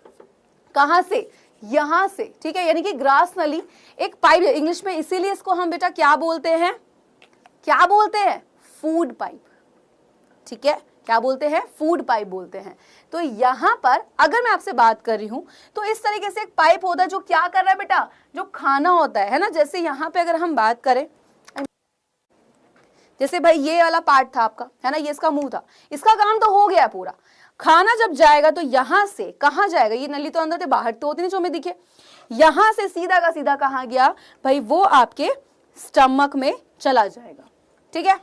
कहां से, यहां से, ठीक है, यानी कि ग्रास नली एक पाइप, इंग्लिश में इसीलिए इसको हम बेटा क्या बोलते हैं, क्या बोलते हैं, फूड पाइप। ठीक है, क्या बोलते हैं, फूड पाइप बोलते हैं। तो यहां पर अगर मैं आपसे बात कर रही हूं तो इस तरीके से एक पाइप होता है जो क्या कर रहा है बेटा, जो खाना होता है ना। जैसे यहां पे अगर हम बात करें, जैसे भाई ये वाला पार्ट था आपका, है ना, ये इसका मुंह था, इसका काम तो हो गया पूरा। खाना जब जाएगा तो यहां से कहां जाएगा, ये नली तो अंदर थे, बाहर तो होती नहीं जो हमें दिखे, यहां से सीधा का सीधा कहां गया भाई, वो आपके स्टमक में चला जाएगा। ठीक है,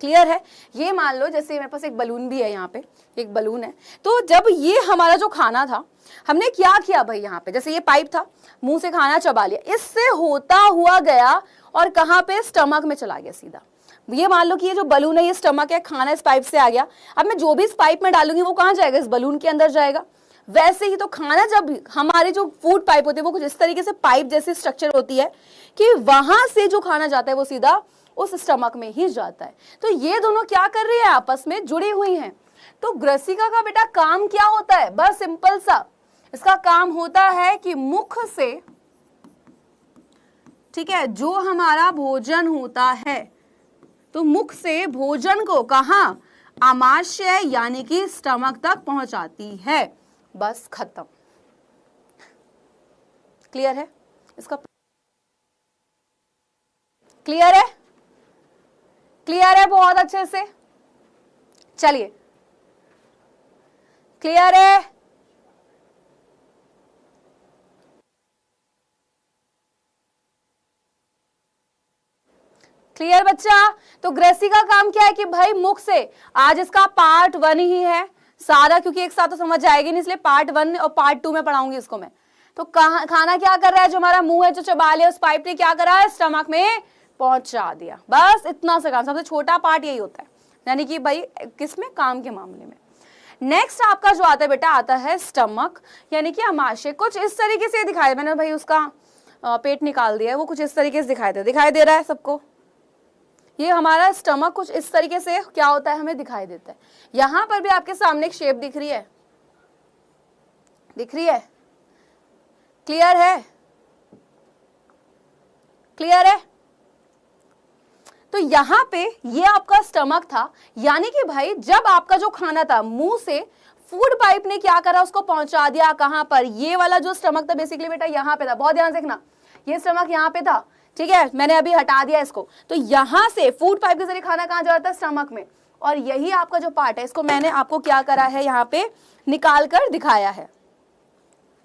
क्लियर है? ये मान लो जैसे मेरे पास एक बलून भी है, यहाँ पे एक बलून है, तो जब ये हमारा जो खाना था, हमने क्या किया भाई, यहाँ पे जैसे ये पाइप था, मुंह से खाना चबा लिया, इससे होता हुआ गया और कहां पे, स्टमक में चला गया सीधा। ये मान लो कि ये जो बलून है ये स्टमक है, खाना इस पाइप से आ गया, अब मैं जो भी इस पाइप में डालूंगी वो कहां जाएगा, इस बलून के अंदर जाएगा। वैसे ही तो खाना, जब हमारी जो फूड पाइप होती है वो कुछ इस तरीके से पाइप जैसी स्ट्रक्चर होती है कि वहां से जो खाना जाता है वो सीधा उस स्टमक में ही जाता है। तो ये दोनों क्या कर रही है, आपस में जुड़ी हुई हैं। तो ग्रसिका का बेटा काम क्या होता है, बस सिंपल सा, इसका काम होता है कि मुख से, ठीक है, जो हमारा भोजन होता है, तो मुख से भोजन को कहां, आमाशय यानी कि स्टमक तक पहुंचाती है, बस खत्म। क्लियर है? इसका क्लियर है? क्लियर है बहुत अच्छे से? चलिए, क्लियर है? क्लियर बच्चा? तो ग्रसिका का काम क्या है कि भाई मुख से, आज इसका पार्ट 1 ही है सारा, क्योंकि एक साथ तो समझ जाएगी नहीं, इसलिए पार्ट 1 और पार्ट 2 में पढ़ाऊंगी इसको मैं। तो खाना क्या कर रहा है, जो हमारा मुंह है जो चबा लिया, उस पाइप ने क्या करा है, स्टमक में पहुंचा दिया, बस इतना सा काम। सबसे छोटा पार्ट यही होता है, यानी कि भाई किसमें, काम के मामले में। नेक्स्ट आपका जो आता है बेटा, आता है स्टमक यानी कि आमाशय। कुछ इस तरीके से दिखाई, मैंने भाई उसका पेट निकाल दिया है, वो कुछ इस तरीके से दिखाई दे रहा है सबको। ये हमारा स्टमक कुछ इस तरीके से क्या होता है, हमें दिखाई देता है। यहां पर भी आपके सामने एक शेप दिख रही है, दिख रही है? क्लियर है? क्लियर है? तो यहां पे ये आपका स्टमक था, यानी कि भाई जब आपका जो खाना था मुंह से फूड पाइप ने क्या करा, उसको पहुंचा दिया कहां पर, ये वाला जो स्टमक था बेसिकली बेटा यहां पे था, बहुत ध्यान से देखना, ये स्टमक यहां पे था, ठीक है, मैंने अभी हटा दिया इसको। तो यहां से फूड पाइप के जरिए खाना कहां जा रहा था, स्टमक में, और यही आपका जो पार्ट है इसको मैंने आपको क्या करा है, यहाँ पे निकाल कर दिखाया है।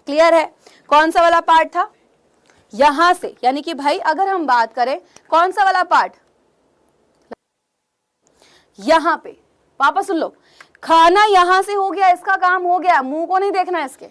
क्लियर है? कौन सा वाला पार्ट था, यहां से, यानी कि भाई अगर हम बात करें कौन सा वाला पार्ट, यहां पे, वापस सुन लो, खाना यहां से हो गया, इसका काम हो गया, मुंह को नहीं देखना है इसके,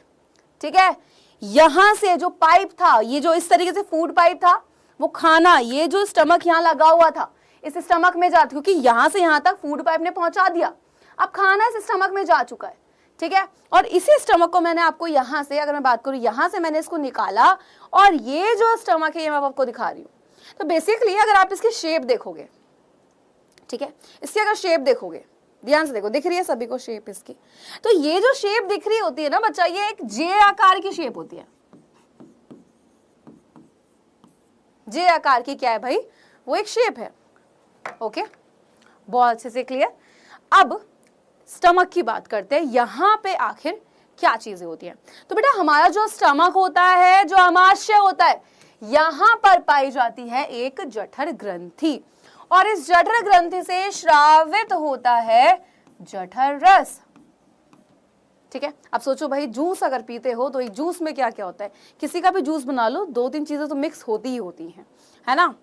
ठीक है। यहां से जो पाइप था, ये जो इस तरीके से फूड पाइप था, वो खाना, ये जो स्टमक यहां लगा हुआ था, इस स्टमक में जाता, क्योंकि यहां से यहां तक फूड पाइप ने पहुंचा दिया, अब खाना इस स्टमक में जा चुका है, ठीक है। और इसी स्टमक को मैंने आपको यहां से, अगर मैं बात करूं यहां से मैंने इसको निकाला, और ये जो स्टमक है ये मैं आपको दिखा रही हूं। तो बेसिकली अगर आप इसकी शेप देखोगे, ठीक है, इसकी अगर शेप देखोगे, ध्यान से देखो, दिख रही है सभी को शेप इसकी, तो ये जो शेप दिख रही होती है ना बच्चा, ये एक जे आकार की शेप होती है। जे आकार की क्या है भाई, वो एक शेप है। ओके, बहुत अच्छे से क्लियर। अब स्टमक की बात करते हैं, यहां पे आखिर क्या चीजें होती हैं? तो बेटा हमारा जो स्टमक होता है, जो आमाशय होता है, यहां पर पाई जाती है एक जठर ग्रंथि, और इस जठर ग्रंथि से श्रावित होता है जठर रस। ठीक है, अब सोचो भाई जूस अगर पीते हो तो एक जूस में क्या क्या होता है, किसी का भी जूस बना लो 2-3 चीजें तो मिक्स होती ही होती हैं, है ना,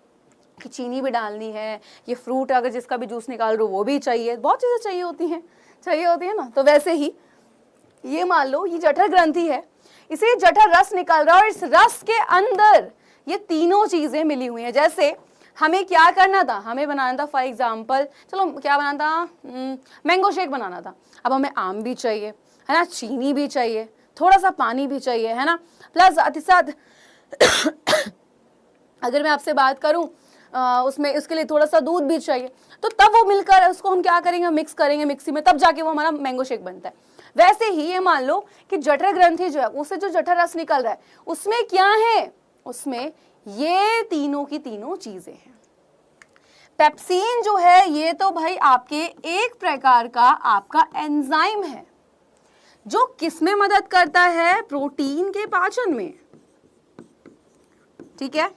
कि चीनी भी डालनी है, ये फ्रूट अगर जिसका भी जूस निकाल रहे हो वो भी चाहिए, बहुत चीजें चाहिए होती है ना। तो वैसे ही ये मान लो ये जठर ग्रंथि है, इसे जठर रस निकल रहा है, और इस रस के अंदर ये तीनों चीजें मिली हुई हैं। जैसे हमें क्या करना था, हमें बनाना था फॉर एग्जाम्पल, चलो क्या बनाना था, मैंगो शेक बनाना था। अब हमें आम भी चाहिए, है ना, चीनी भी चाहिए, थोड़ा सा पानी भी चाहिए, है ना, प्लस साथ ही साथ अगर मैं आपसे बात करूं उसमें उसके लिए थोड़ा सा दूध भी चाहिए। तो तब वो मिलकर उसको हम क्या करेंगे, मिक्स करेंगे मिक्सी में, तब जाके वो हमारा मैंगो शेक बनता है। वैसे ही ये मान लो कि जठर ग्रंथि जो है उससे जो जठर रस निकल रहा है उसमें क्या है, उसमें ये तीनों की तीनों चीजें हैं। पेप्सिन जो है ये तो भाई आपके एक प्रकार का आपका एंजाइम है जो किसमें मदद करता है, प्रोटीन के पाचन में। ठीक है,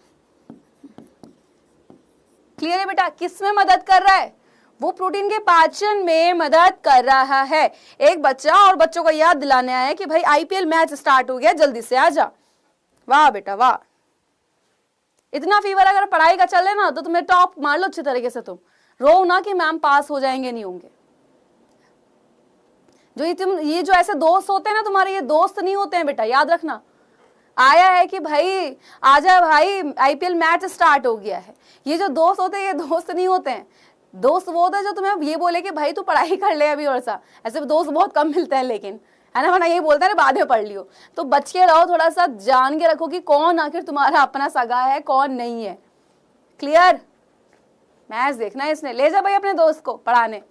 क्लियर है बेटा, किसमें मदद कर रहा है, वो प्रोटीन के पाचन में मदद कर रहा है। एक बच्चा और बच्चों को याद दिलाने आया कि भाई आईपीएल मैच स्टार्ट हो गया, जल्दी से आ जा। वाह बेटा वाह, इतना फीवर अगर पढ़ाई का चले ना तो तुम्हें टॉप मार लो अच्छी तरीके से, तुम रो ना कि मैम पास हो जाएंगे नहीं होंगे। ये जो ऐसे दोस्त होते हैं ना तुम्हारे, ये दोस्त नहीं होते हैं बेटा, याद रखना। आया है कि भाई आजा भाई आईपीएल मैच स्टार्ट हो गया है, ये जो दोस्त होते हैं ये दोस्त नहीं होते हैं। दोस्त वो होता है जो तुम्हें ये बोले कि भाई तू पढ़ाई कर ले अभी, और सा ऐसे दोस्त बहुत कम मिलते हैं, लेकिन है ना, वरना ये बोलता है बाद में पढ़ लियो। तो बच के रहो, थोड़ा सा जान के रखो कि कौन आखिर तुम्हारा अपना सगा है कौन नहीं है। क्लियर, मैच देखना है इसने, ले जा भाई अपने दोस्त को पढ़ाने।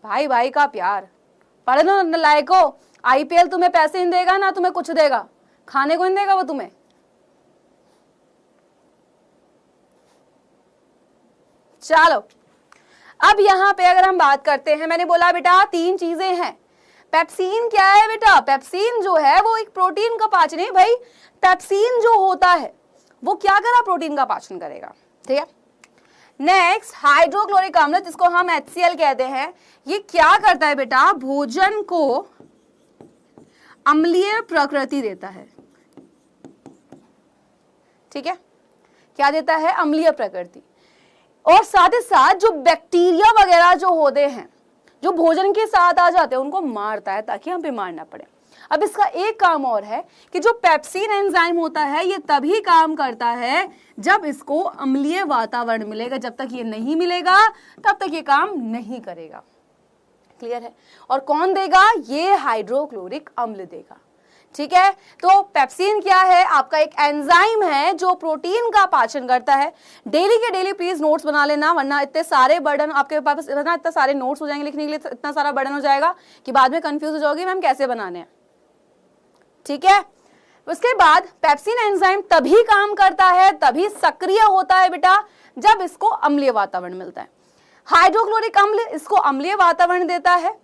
भाई भाई का प्यार, पढ़ना लायको। आईपीएल तुम्हें पैसे नहीं देगा ना, तुम्हें कुछ देगा, खाने को नहीं देगा वो तुम्हें। चलो अब यहां पे अगर हम बात करते हैं, मैंने बोला बेटा 3 चीजें हैं। पेप्सिन क्या है बेटा, पेप्सिन जो है वो एक प्रोटीन का पाचन है भाई। पेप्सिन जो होता है वो क्या करा, प्रोटीन का पाचन करेगा। ठीक है, नेक्स्ट हाइड्रोक्लोरिक अम्ल जिसको हम HCl कहते हैं, ये क्या करता है बेटा, भोजन को अम्लीय प्रकृति देता है। ठीक है, क्या देता है, अम्लीय प्रकृति। और साथ ही साथ जो बैक्टीरिया वगैरह जो होते हैं जो भोजन के साथ आ जाते हैं उनको मारता है ताकि हम बीमार ना पड़े। अब इसका एक काम और है कि जो पेप्सिन एंजाइम होता है ये तभी काम करता है जब इसको अम्लीय वातावरण मिलेगा, जब तक ये नहीं मिलेगा तब तक ये काम नहीं करेगा। क्लियर है, और कौन देगा, ये हाइड्रोक्लोरिक अम्ल देगा। ठीक है, तो पेप्सिन क्या है, आपका एक एंजाइम है जो प्रोटीन का पाचन करता है। डेली के डेली प्लीज नोट्स बना लेना, वरना इतने सारे बर्डन आपके पास, वरना इतने सारे नोट्स हो जाएंगे लिखने के लिए, इतना सारा बर्डन हो जाएगा कि बाद में कंफ्यूज हो जाओगी मैम कैसे बनाने हैं। ठीक है, उसके बाद पेप्सिन एंजाइम तभी काम करता है, तभी सक्रिय होता है बेटा जब इसको अम्लीय वातावरण मिलता है। हाइड्रोक्लोरिक अम्ल इसको अम्लीय वातावरण देता है,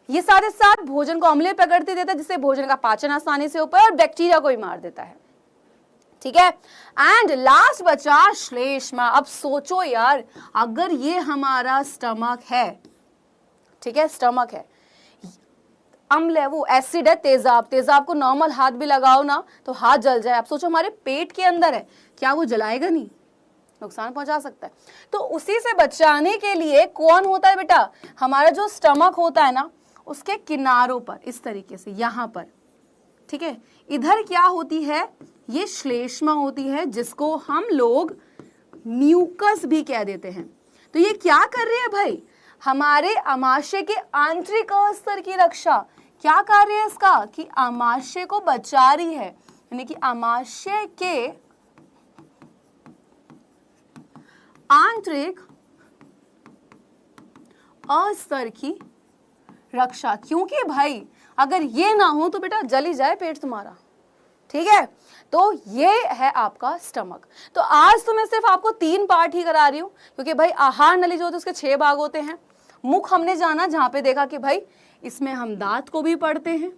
ये साथ ही साथ भोजन को अम्लीय प्रकृति देता है जिससे भोजन का पाचन आसानी से होता है और बैक्टीरिया को भी मार देता है। ठीक है, एंड लास्ट बचा श्लेष्मा। अब सोचो यार, अगर ये हमारा स्टमक है, ठीक है, स्टमक है, अम्ल है, वो एसिड है, तेजाब, तेजाब को नॉर्मल हाथ भी लगाओ ना तो हाथ जल जाए। अब सोचो हमारे पेट के अंदर है, क्या वो जलाएगा नहीं, नुकसान पहुंचा सकता है। तो उसी से बचाने के लिए कौन होता है बेटा, हमारा जो स्टमक होता है ना उसके किनारों पर इस तरीके से, यहां पर, ठीक है, इधर क्या होती है, ये श्लेष्मा होती है जिसको हम लोग म्यूकस भी कह देते हैं। तो ये क्या कर रही है भाई, हमारे आमाशय के आंतरिक स्तर की रक्षा। क्या कार्य है इसका, कि आमाशय को बचा रही है, यानी कि आमाशय के आंतरिक अस्तर की रक्षा। क्योंकि भाई अगर ये ना हो तो बेटा जल ही जाए पेट तुम्हारा। ठीक है, तो ये है आपका स्टमक। तो आज तो मैं सिर्फ आपको 3 पार्ट ही करा रही हूं, क्योंकि भाई आहार नली जो होती है उसके 6 भाग होते हैं। मुख हमने जाना जहां पे देखा कि भाई इसमें हम दांत को भी पढ़ते हैं,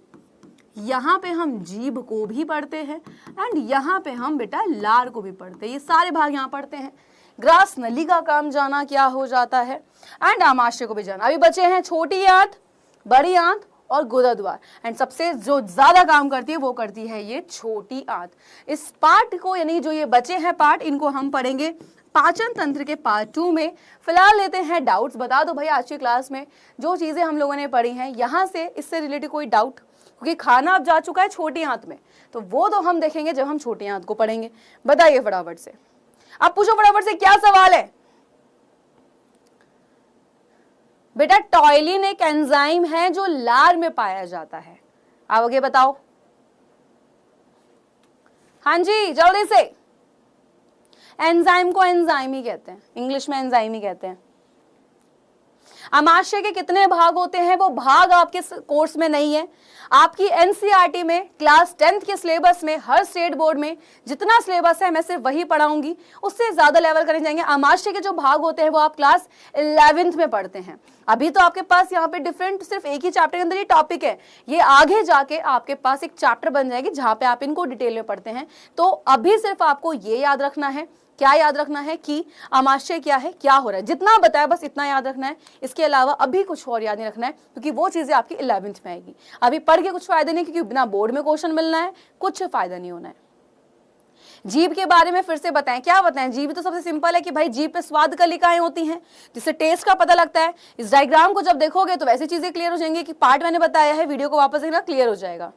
यहाँ पे हम जीभ को भी पढ़ते हैं एंड यहाँ पे हम बेटा लार को भी पढ़ते हैं। ये सारे भाग यहाँ पढ़ते हैं। ग्रास नली का काम जाना क्या हो जाता है एंड आमाशय को भी जाना। अभी बचे हैं छोटी आंत, बड़ी आंत और गुदा द्वार एंड सबसे जो ज्यादा काम करती है वो करती है ये छोटी आंत। इस पार्ट को यानी जो ये बचे हैं पार्ट, इनको हम पढ़ेंगे पाचन तंत्र के पार्ट 2 में। फिलहाल लेते हैं डाउट्स। बता दो भाई आज की क्लास में जो चीजें हम लोगों ने पढ़ी हैं यहाँ से इससे रिलेटेड कोई डाउट, क्योंकि खाना अब जा चुका है छोटी आंत में, तो वो तो हम देखेंगे जब हम छोटी आंत को पढ़ेंगे। बताइए फटाफट से, अब पूछो फटाफट से क्या सवाल है बेटा। टॉयलिन एक एंजाइम है जो लार में पाया जाता है। आगे बताओ। हाँ जी जल्दी से। एंजाइम को एंजाइम ही कहते हैं, इंग्लिश में एंजाइम ही कहते हैं। आमाशय के कितने भाग होते हैं वो भाग आपके कोर्स में नहीं है। आपकी एनसीईआरटी में क्लास 10th के सिलेबस में हर स्टेट बोर्ड में जितना सिलेबस है मैं सिर्फ वही पढ़ाऊंगी, उससे ज्यादा लेवल करने जाएंगे। आमाशय के जो भाग होते हैं वो आप क्लास 11th में पढ़ते हैं। अभी तो आपके पास यहाँ पे डिफरेंट सिर्फ एक ही चैप्टर के अंदर ये टॉपिक है, ये आगे जाके आपके पास एक चैप्टर बन जाएगी जहां पे आप इनको डिटेल में पढ़ते हैं। तो अभी सिर्फ आपको ये याद रखना है, क्या याद रखना है कि आमाशय क्या है, क्या हो रहा है, जितना बताया बस इतना याद रखना है। इसके अलावा अभी कुछ और याद नहीं रखना है, क्योंकि वो चीजें आपकी 11th में आएगी। अभी पढ़ के कुछ फायदा नहीं, क्योंकि बिना बोर्ड में क्वेश्चन मिलना है, कुछ फायदा नहीं होना है। जीभ के बारे में फिर से बताएं, क्या बताएं। जीभ तो सबसे सिंपल है कि भाई जीभ पे स्वाद कलिकाएं होती हैं जिससे टेस्ट का पता लगता है। इस डायग्राम को जब देखोगे तो वैसी चीजें क्लियर हो जाएंगी कि पार्ट मैंने बताया है, वीडियो को वापस देखना क्लियर हो जाएगा।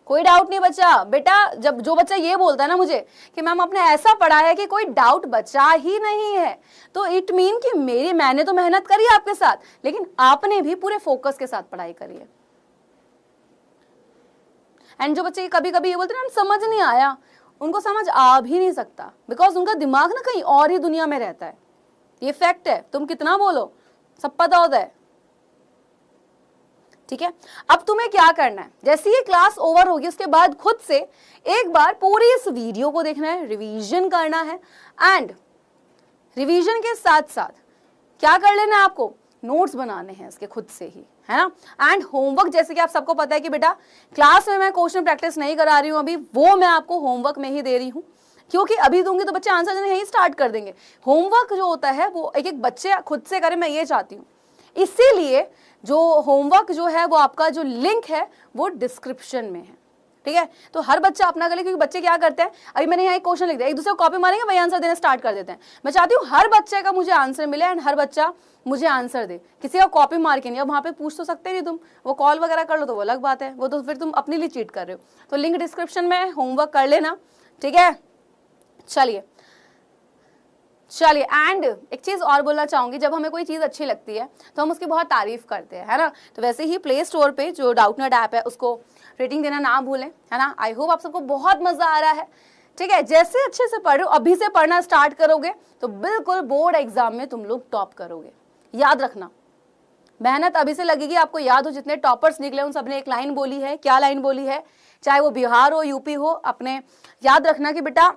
कोई डाउट नहीं बचा बेटा। जब जो बच्चा ये बोलता है ना मुझे कि मैम आपने ऐसा पढ़ाया है कि कोई डाउट बचा ही नहीं है, तो इट मीन कि मैंने तो मेहनत करी आपके साथ, लेकिन आपने भी पूरे फोकस के साथ पढ़ाई करी है। एंड जो बच्चे कभी कभी ये बोलते हैं ना समझ नहीं आया, उनको समझ आ भी नहीं सकता, बिकॉज उनका दिमाग ना कहीं और ही दुनिया में रहता है। ये फैक्ट है, तुम कितना बोलो सब पता होता है, ठीक है। अब तुम्हें क्या करना है, जैसे ये क्लास ओवर होगी उसके बाद खुद से एक बार पूरी इस वीडियो को देखना है, रिवीजन करना है एंड रिवीजन के साथ साथ क्या कर लेना है, आपको नोट्स बनाने हैं इसके खुद से ही, है ना। एंड होमवर्क, जैसे कि आप सबको पता है कि बेटा क्लास में मैं क्वेश्चन प्रैक्टिस नहीं करा रही हूं अभी, वो मैं आपको होमवर्क में ही दे रही हूं, क्योंकि अभी दूंगी तो बच्चे आंसर देने ही स्टार्ट कर देंगे। होमवर्क जो होता है वो एक एक बच्चे खुद से करें, मैं ये चाहती हूँ। इसीलिए जो होमवर्क जो है वो आपका जो लिंक है वो डिस्क्रिप्शन में है, ठीक है। तो हर बच्चा अपना कर ले, क्योंकि बच्चे क्या करते हैं, अभी मैंने यहाँ एक क्वेश्चन लिख दिया, एक दूसरे को कॉपी मारेंगे वही आंसर देना स्टार्ट कर देते हैं। मैं चाहती हूँ हर बच्चे का मुझे आंसर मिले एंड हर बच्चा मुझे आंसर दे, किसी का कॉपी मार के नहीं। अब वहाँ पे पूछ तो सकते नहीं तुम, वो कॉल वगैरह कर लो तो वो अलग बात है, वो तो फिर तुम अपने लिए चीट कर रहे हो। तो लिंक डिस्क्रिप्शन में, होमवर्क कर लेना, ठीक है। चलिए एंड एक चीज और बोलना चाहूंगी, जब हमें कोई चीज अच्छी लगती है तो हम उसकी बहुत तारीफ करते हैं, है ना। तो वैसे ही प्ले स्टोर पे जो डाउटनेट ऐप है उसको रेटिंग देना ना भूलें, है ना। आई होप आप सबको बहुत मजा आ रहा है, ठीक है। जैसे अच्छे से पढ़ो, अभी से पढ़ना स्टार्ट करोगे तो बिल्कुल बोर्ड एग्जाम में तुम लोग टॉप करोगे। याद रखना, मेहनत अभी से लगेगी। आपको याद हो जितने टॉपर्स निकले उन सबने एक लाइन बोली है, क्या लाइन बोली है, चाहे वो बिहार हो यूपी हो, अपने याद रखना कि बेटा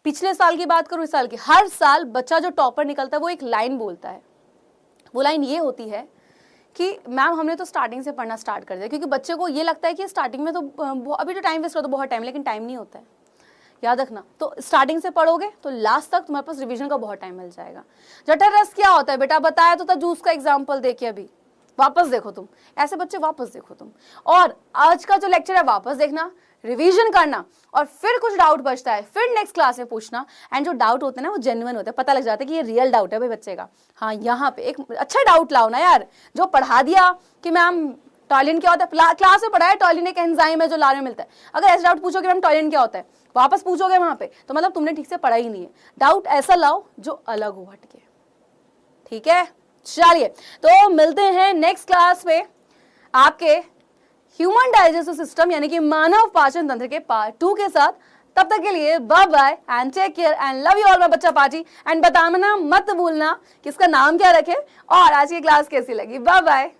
पिछले साल की बात करूं, इस साल की, हर साल बच्चा जो टॉपर निकलता है वो एक लाइन बोलता है। वो लाइन ये होती है कि मैम हमने तो स्टार्टिंग से पढ़ना स्टार्ट कर दिया, क्योंकि बच्चे को ये लगता है कि स्टार्टिंग में तो अभी तो टाइम वेस्ट हो तो बहुत टाइम, लेकिन टाइम नहीं होता है। याद रखना, तो स्टार्टिंग से पढ़ोगे तो लास्ट तक तुम्हारे पास रिवीजन का बहुत टाइम मिल जाएगा। जठर रस क्या होता है बेटा, बताया तो था, जूस का एग्जाम्पल देखिए, अभी वापस देखो तुम, ऐसे बच्चे वापस देखो तुम, और आज का जो लेक्चर है वापस देखना, रिवीजन करना, और फिर कुछ डाउट बचता है फिर नेक्स्ट क्लास में पूछना। एंड जो डाउट होते हैं ना वो जेन्युइन होते हैं, पता लग जाता है कि ये रियल डाउट है भाई बच्चे का। हाँ, यहाँ पे एक अच्छा डाउट लाओ ना यार, जो पढ़ा दिया कि मैम टॉयलिन क्या होता है, क्लास में पढ़ाया टॉयलिन एक एंजाइम है जो लार में मिलता है, अगर ऐसा डाउट पूछोगे मैम टॉयलिन क्या होता है, वापस पूछोगे वहां पे, तो मतलब तुमने ठीक से पढ़ा ही नहीं है। डाउट ऐसा लाओ जो अलग हो हटके, ठीक है। चलिए तो मिलते हैं नेक्स्ट क्लास में आपके ह्यूमन डाइजेस्टिव सिस्टम यानी कि मानव पाचन तंत्र के पार्ट 2 के साथ। तब तक के लिए bye bye and take care and love you all my बच्चा पाजी। एंड बताना मत भूलना कि इसका नाम क्या रखे और आज की क्लास कैसी लगी। Bye bye.